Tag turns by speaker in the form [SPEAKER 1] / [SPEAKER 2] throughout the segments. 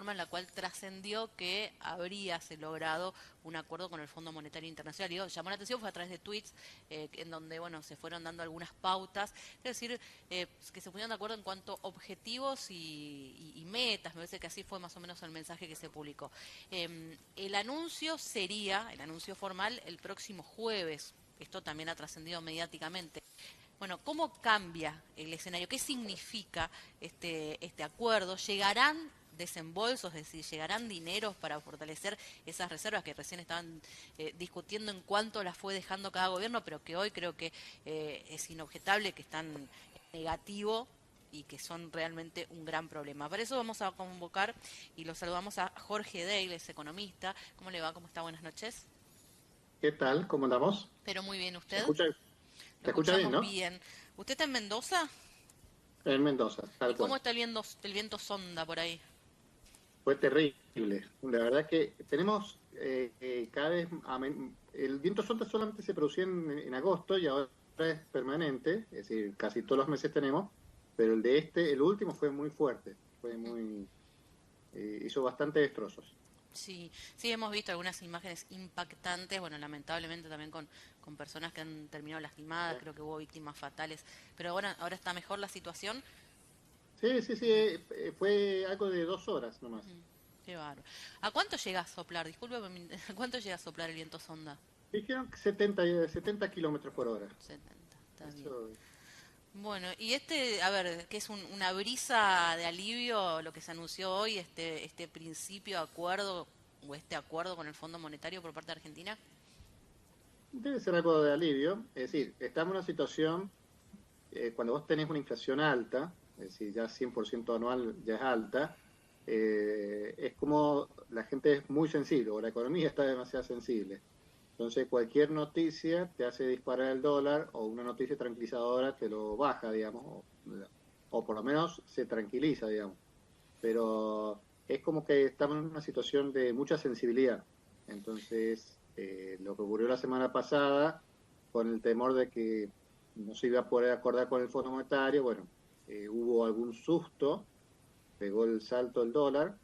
[SPEAKER 1] forma en la cual trascendió que habríase logrado un acuerdo con el Fondo Monetario Internacional. Y llamó la atención, fue a través de tweets en donde bueno se fueron dando algunas pautas, es decir, que se pusieron de acuerdo en cuanto a objetivos y metas. Me parece que así fue más o menos el mensaje que se publicó. El anuncio sería, el anuncio formal, el próximo jueves. Esto también ha trascendido mediáticamente. Bueno, ¿cómo cambia el escenario? ¿Qué significa este acuerdo? ¿Llegarán desembolsos, es decir, llegarán dineros para fortalecer esas reservas que recién estaban discutiendo en cuánto las fue dejando cada gobierno, pero que hoy creo que es inobjetable que están en negativo y que son realmente un gran problema? Para eso vamos a convocar y lo saludamos a Jorge Dale, es economista. ¿Cómo le va? ¿Cómo está? Buenas noches.
[SPEAKER 2] ¿Qué tal? ¿Cómo andamos?
[SPEAKER 1] Pero muy bien,
[SPEAKER 2] ¿Se
[SPEAKER 1] ¿usted?
[SPEAKER 2] escucha,
[SPEAKER 1] Lo
[SPEAKER 2] se escucha bien,
[SPEAKER 1] escuchamos
[SPEAKER 2] no?
[SPEAKER 1] bien. ¿Usted está en Mendoza?
[SPEAKER 2] En Mendoza,
[SPEAKER 1] ¿Y
[SPEAKER 2] tal
[SPEAKER 1] cómo
[SPEAKER 2] cual.
[SPEAKER 1] está el viento sonda por ahí?
[SPEAKER 2] Fue terrible. La verdad que tenemos cada vez... el viento sonda solamente se producía en agosto y ahora es permanente, es decir, casi todos los meses tenemos, pero el último fue muy fuerte, fue muy... hizo bastante destrozos.
[SPEAKER 1] Sí, sí, hemos visto algunas imágenes impactantes, bueno, lamentablemente también con personas que han terminado lastimadas, creo que hubo víctimas fatales, pero ahora está mejor la situación.
[SPEAKER 2] Sí, sí, sí, fue algo de 2 horas nomás.
[SPEAKER 1] Qué bárbaro. ¿A cuánto llega a soplar? Disculpe, ¿a cuánto llega a soplar el viento sonda?
[SPEAKER 2] Dijeron que 70 kilómetros por hora.
[SPEAKER 1] 70, está bien.
[SPEAKER 2] Eso.
[SPEAKER 1] Bueno, y a ver, que es una brisa de alivio lo que se anunció hoy, este principio de acuerdo o este acuerdo con el Fondo Monetario por parte de Argentina.
[SPEAKER 2] Debe ser algo de alivio. Es decir, estamos en una situación, cuando vos tenés una inflación alta, es decir, ya 100% anual ya es alta, es como la gente es muy sensible, o la economía está demasiado sensible. Entonces, cualquier noticia te hace disparar el dólar, o una noticia tranquilizadora te lo baja, digamos, o por lo menos se tranquiliza, digamos. Pero es como que estamos en una situación de mucha sensibilidad. Entonces, lo que ocurrió la semana pasada, con el temor de que no se iba a poder acordar con el Fondo Monetario, bueno, hubo algún susto, pegó el salto el dólar,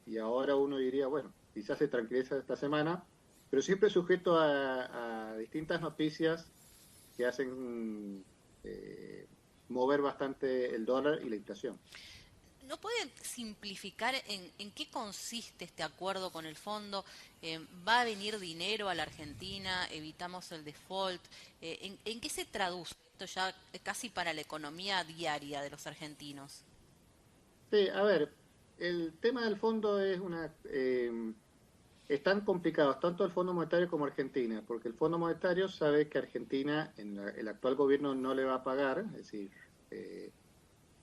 [SPEAKER 2] y ahora uno diría, bueno, quizás se tranquiliza esta semana, pero siempre sujeto a distintas noticias que hacen mover bastante el dólar y la inflación.
[SPEAKER 1] ¿No puede simplificar en qué consiste este acuerdo con el fondo? ¿Va a venir dinero a la Argentina? ¿Evitamos el default? ¿En qué se traduce esto ya casi para la economía diaria de los argentinos?
[SPEAKER 2] Sí, a ver, el tema del fondo están complicados tanto el Fondo Monetario como Argentina, porque el Fondo Monetario sabe que Argentina, el actual gobierno no le va a pagar, eh,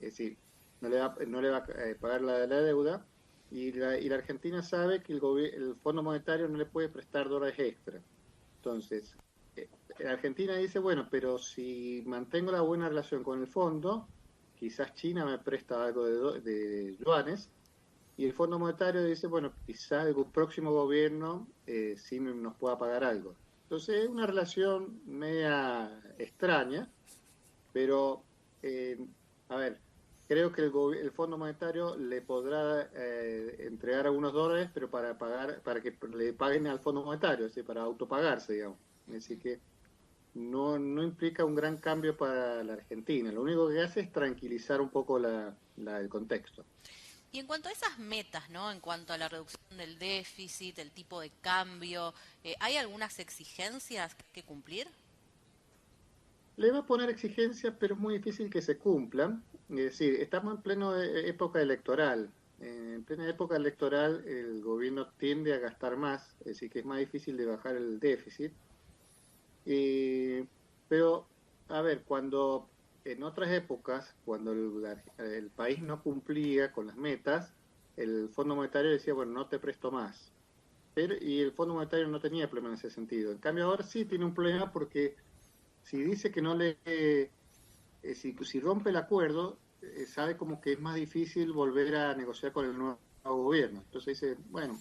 [SPEAKER 2] es decir, no le va a pagar la deuda, y la Argentina sabe que el Fondo Monetario no le puede prestar dólares extra. Entonces, Argentina dice, bueno, pero si mantengo la buena relación con el fondo, quizás China me presta algo de yuanes, y el Fondo Monetario dice, bueno, quizás el próximo gobierno sí nos pueda pagar algo. Entonces, es una relación media extraña, pero, eh, a ver, creo que el Fondo Monetario le podrá entregar algunos dólares, pero para que le paguen al Fondo Monetario, es decir, para autopagarse, digamos. Es decir, que no implica un gran cambio para la Argentina. Lo único que hace es tranquilizar un poco el contexto.
[SPEAKER 1] Y en cuanto a esas metas, ¿no? En cuanto a la reducción del déficit, el tipo de cambio, ¿hay algunas exigencias que hay que cumplir?
[SPEAKER 2] Le va a poner exigencias, pero es muy difícil que se cumplan. Es decir, estamos en plena época electoral. En plena época electoral, el gobierno tiende a gastar más, es decir, que es más difícil de bajar el déficit. Eh, pero, a ver, cuando en otras épocas, cuando el país no cumplía con las metas, el Fondo Monetario decía, bueno, no te presto más. Y el Fondo Monetario no tenía problema en ese sentido. En cambio, ahora sí tiene un problema porque si dice que no si rompe el acuerdo, sabe como que es más difícil volver a negociar con el nuevo gobierno. Entonces dice, bueno,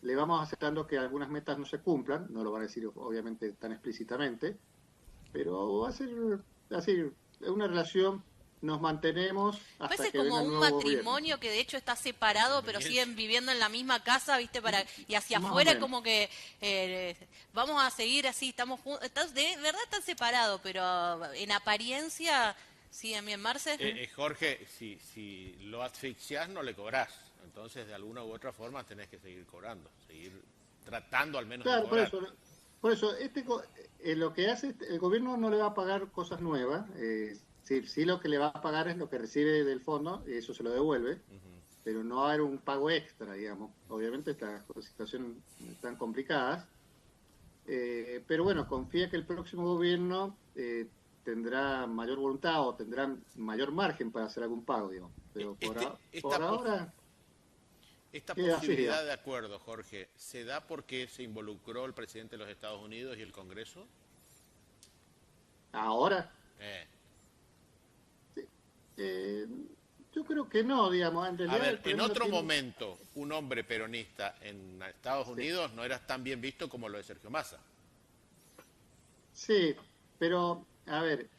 [SPEAKER 2] le vamos aceptando que algunas metas no se cumplan, no lo van a decir obviamente tan explícitamente, pero va a ser así, una relación. nos mantenemos hasta
[SPEAKER 1] Parece
[SPEAKER 2] que venga
[SPEAKER 1] como
[SPEAKER 2] el
[SPEAKER 1] un
[SPEAKER 2] nuevo gobierno.
[SPEAKER 1] matrimonio que de hecho está separado, pero siguen viviendo en la misma casa, ¿viste? Y hacia
[SPEAKER 2] Más o
[SPEAKER 1] afuera
[SPEAKER 2] menos.
[SPEAKER 1] como que vamos a seguir así, estamos juntos. De verdad están separados, pero en apariencia siguen bien, Marce.
[SPEAKER 3] Jorge, si lo asfixias no le cobrás. Entonces, de alguna u otra forma, tenés que seguir cobrando, seguir tratando al menos de
[SPEAKER 2] Claro,
[SPEAKER 3] cobrar.
[SPEAKER 2] por eso lo que hace el gobierno no le va a pagar cosas nuevas. Sí, sí lo que le va a pagar es lo que recibe del fondo y eso se lo devuelve,
[SPEAKER 3] Ujú.
[SPEAKER 2] pero no va a haber un pago extra, digamos. Obviamente estas situaciones están complicadas, pero bueno, confía que el próximo gobierno tendrá mayor voluntad o tendrá mayor margen para hacer algún pago, digamos. Pero
[SPEAKER 3] Este,
[SPEAKER 2] por
[SPEAKER 3] esta, pos-
[SPEAKER 2] ahora
[SPEAKER 3] esta
[SPEAKER 2] queda así,
[SPEAKER 3] posibilidad
[SPEAKER 2] digamos.
[SPEAKER 3] de acuerdo, Jorge, ¿se da porque se involucró el presidente de los Estados Unidos y el Congreso?
[SPEAKER 2] Ahora,
[SPEAKER 3] Eh,
[SPEAKER 2] eh, yo creo que no, digamos. En
[SPEAKER 3] A
[SPEAKER 2] realidad el
[SPEAKER 3] ver, en
[SPEAKER 2] problema lo
[SPEAKER 3] otro
[SPEAKER 2] tiene.
[SPEAKER 3] momento, un hombre peronista en Estados
[SPEAKER 2] Sí,
[SPEAKER 3] Unidos no era tan bien visto como lo de Sergio Massa.
[SPEAKER 2] sí, pero a ver,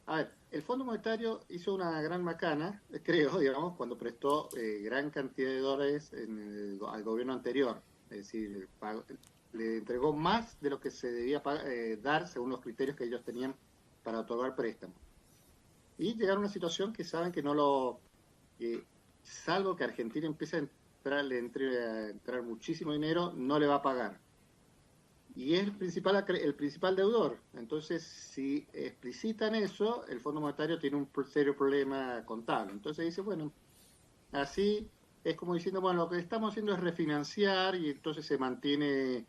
[SPEAKER 2] a ver, el Fondo Monetario hizo una gran macana, creo, digamos, cuando prestó gran cantidad de dólares al gobierno anterior. Es decir, le entregó más de lo que se debía dar según los criterios que ellos tenían para otorgar préstamos. Y llegaron a una situación que saben que no lo, salvo que Argentina empiece a entrar muchísimo dinero, no le va a pagar. Y es el principal deudor. Entonces, si explicitan eso, el Fondo Monetario tiene un serio problema contable. Entonces dice, bueno, así es como diciendo, bueno, lo que estamos haciendo es refinanciar y entonces se mantiene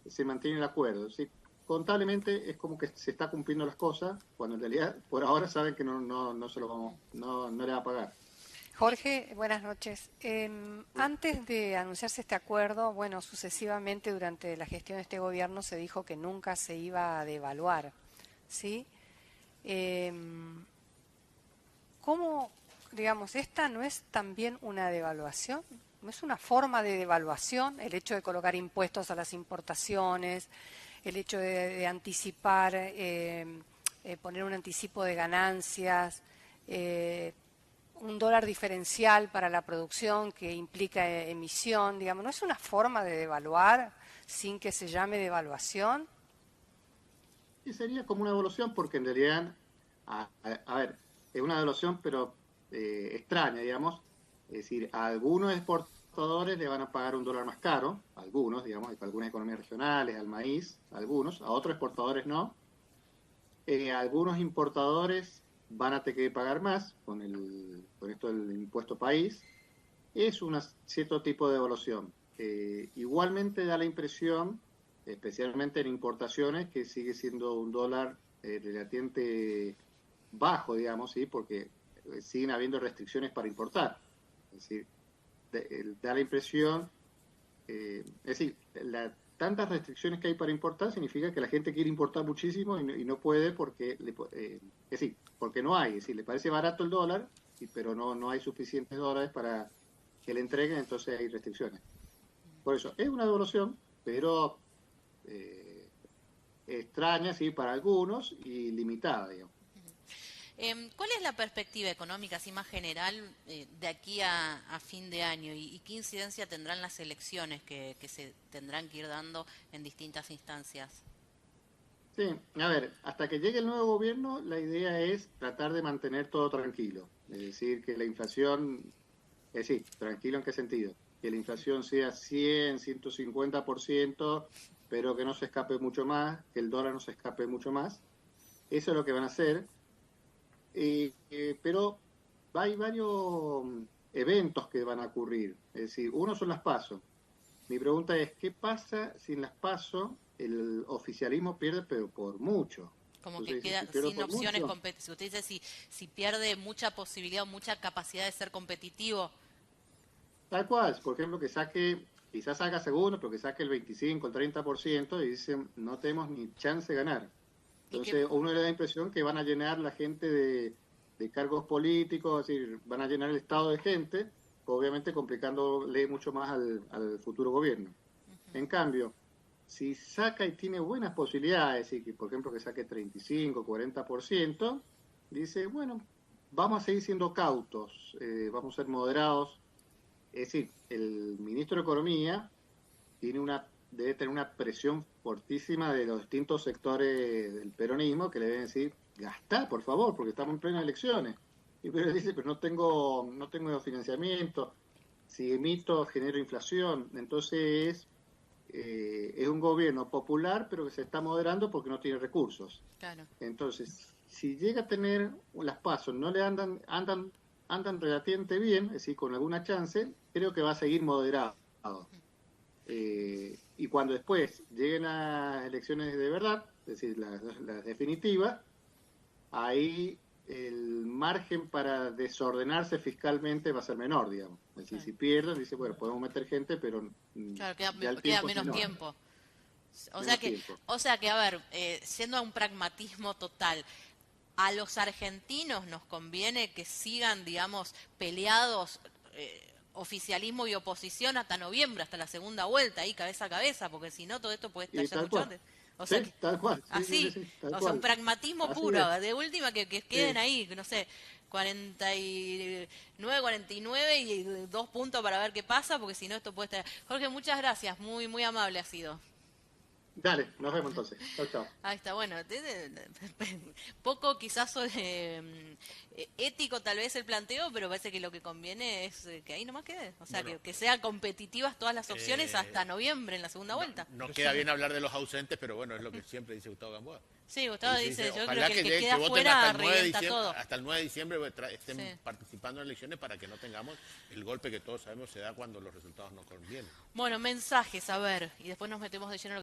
[SPEAKER 2] el acuerdo. ¿Sí? Contablemente es como que se está cumpliendo las cosas, cuando en realidad por ahora saben que no se lo vamos, no le va a pagar.
[SPEAKER 4] Jorge, buenas noches. Antes de anunciarse este acuerdo, bueno, sucesivamente durante la gestión de este gobierno se dijo que nunca se iba a devaluar, ¿sí? Em, ¿Cómo, digamos, esta no es también una devaluación? ¿No es una forma de devaluación el hecho de colocar impuestos a las importaciones, el hecho de anticipar, poner un anticipo de ganancias? eh, un dólar diferencial para la producción que implica emisión, digamos, ¿no es una forma de devaluar sin que se llame devaluación?
[SPEAKER 2] Y sería como una evolución, porque en realidad, a ver, es una evolución, pero extraña, digamos. Es decir, a algunos exportadores le van a pagar un dólar más caro, algunos, digamos, hay algunas economías regionales, al maíz, algunos, a otros exportadores no. Algunos importadores van a tener que pagar más con esto del impuesto país. Es un cierto tipo de evaluación. Igualmente da la impresión, especialmente en importaciones, que sigue siendo un dólar relativamente bajo, digamos, ¿sí? Porque siguen habiendo restricciones para importar. Es decir, da la impresión, es decir, tantas restricciones que hay para importar significa que la gente quiere importar muchísimo y no puede porque, es decir, porque no hay, es decir, le parece barato el dólar, pero no hay suficientes dólares para que le entreguen, entonces hay restricciones. Por eso, es una devolución, pero eh, extraña, sí, para algunos y limitada, digamos.
[SPEAKER 1] ¿Cuál es la perspectiva económica, así más general, de aquí a fin de año y qué incidencia tendrán las elecciones que se tendrán que ir dando en distintas instancias?
[SPEAKER 2] Sí, a ver, hasta que llegue el nuevo gobierno, la idea es tratar de mantener todo tranquilo. Es decir, que la inflación, es decir, tranquilo en qué sentido, que la inflación sea 100, 150%, pero que no se escape mucho más, que el dólar no se escape mucho más. Eso es lo que van a hacer. Pero hay varios eventos que van a ocurrir. Es decir, uno son las PASO. Mi pregunta es, ¿qué pasa si en las PASO el oficialismo pierde, pero por mucho?
[SPEAKER 1] Como que
[SPEAKER 2] Entonces dice,
[SPEAKER 1] queda
[SPEAKER 2] si pierde
[SPEAKER 1] sin
[SPEAKER 2] por
[SPEAKER 1] opciones
[SPEAKER 2] mucho,
[SPEAKER 1] competitivas. Usted dice si pierde mucha posibilidad o mucha capacidad de ser competitivo.
[SPEAKER 2] tal cual, por ejemplo, que saque, quizás haga segundo, pero que saque el 25, el 30% y dicen, no tenemos ni chance de ganar.
[SPEAKER 1] Y que
[SPEAKER 2] Entonces, uno le da la impresión que van a llenar la gente de cargos políticos, es decir, van a llenar el estado de gente, obviamente complicándole mucho más al futuro gobierno. En cambio, si saca y tiene buenas posibilidades, y que, por ejemplo, que saque 35, 40%, dice, bueno, vamos a seguir siendo cautos, vamos a ser moderados. Es decir, el ministro de Economía debe tener una presión fortísima de los distintos sectores del peronismo que le deben decir, gastá, por favor, porque estamos en plenas elecciones. Y pero él dice, pero no tengo financiamiento, si emito genero inflación. Entonces es un gobierno popular, pero que se está moderando porque no tiene recursos.
[SPEAKER 1] Claro.
[SPEAKER 2] Entonces, si llega a tener las pasos, no le andan relativamente bien, es decir, con alguna chance, creo que va a seguir moderado. Y cuando después lleguen las elecciones de verdad, es decir, las definitivas, ahí el margen para desordenarse fiscalmente va a ser menor, digamos. Es decir, si pierden, dice, bueno, podemos meter gente, pero
[SPEAKER 1] Claro,
[SPEAKER 2] ya
[SPEAKER 1] queda menos tiempo. O sea que, a ver, siendo un pragmatismo total, a los argentinos nos conviene que sigan, digamos, peleados oficialismo y oposición hasta noviembre, hasta la segunda vuelta, ahí cabeza a cabeza, porque si no todo esto puede estallar mucho antes. O sea,
[SPEAKER 2] tal cual.
[SPEAKER 1] Así,
[SPEAKER 2] tal
[SPEAKER 1] o sea,
[SPEAKER 2] cual.
[SPEAKER 1] un pragmatismo
[SPEAKER 2] Así
[SPEAKER 1] puro,
[SPEAKER 2] es.
[SPEAKER 1] de última que queden ahí, no sé, 49, 49 y 2 puntos para ver qué pasa, porque si no esto puede estar... Jorge, muchas gracias, muy, muy amable ha sido.
[SPEAKER 2] Dale, nos vemos entonces. Chao, chao.
[SPEAKER 1] Ahí está, bueno, poco quizás ético tal vez el planteo, pero parece que lo que conviene es que ahí nomás quede. O sea,
[SPEAKER 3] Bueno,
[SPEAKER 1] que sean competitivas todas las opciones hasta noviembre en la segunda vuelta.
[SPEAKER 3] No queda bien hablar de los ausentes, pero bueno, es lo que siempre dice Gustavo Gamboa.
[SPEAKER 1] Sí, Gustavo dice, yo
[SPEAKER 3] ojalá
[SPEAKER 1] creo que el que
[SPEAKER 3] que
[SPEAKER 1] queda
[SPEAKER 3] voten
[SPEAKER 1] fuera
[SPEAKER 3] hasta el 9 de
[SPEAKER 1] revienta
[SPEAKER 3] diciembre,
[SPEAKER 1] todo.
[SPEAKER 3] hasta el 9 de diciembre estén
[SPEAKER 1] Sí.
[SPEAKER 3] participando en elecciones para que no tengamos el golpe que todos sabemos se da cuando los resultados no convienen.
[SPEAKER 1] Bueno, mensajes, a ver, y después nos metemos de lleno en lo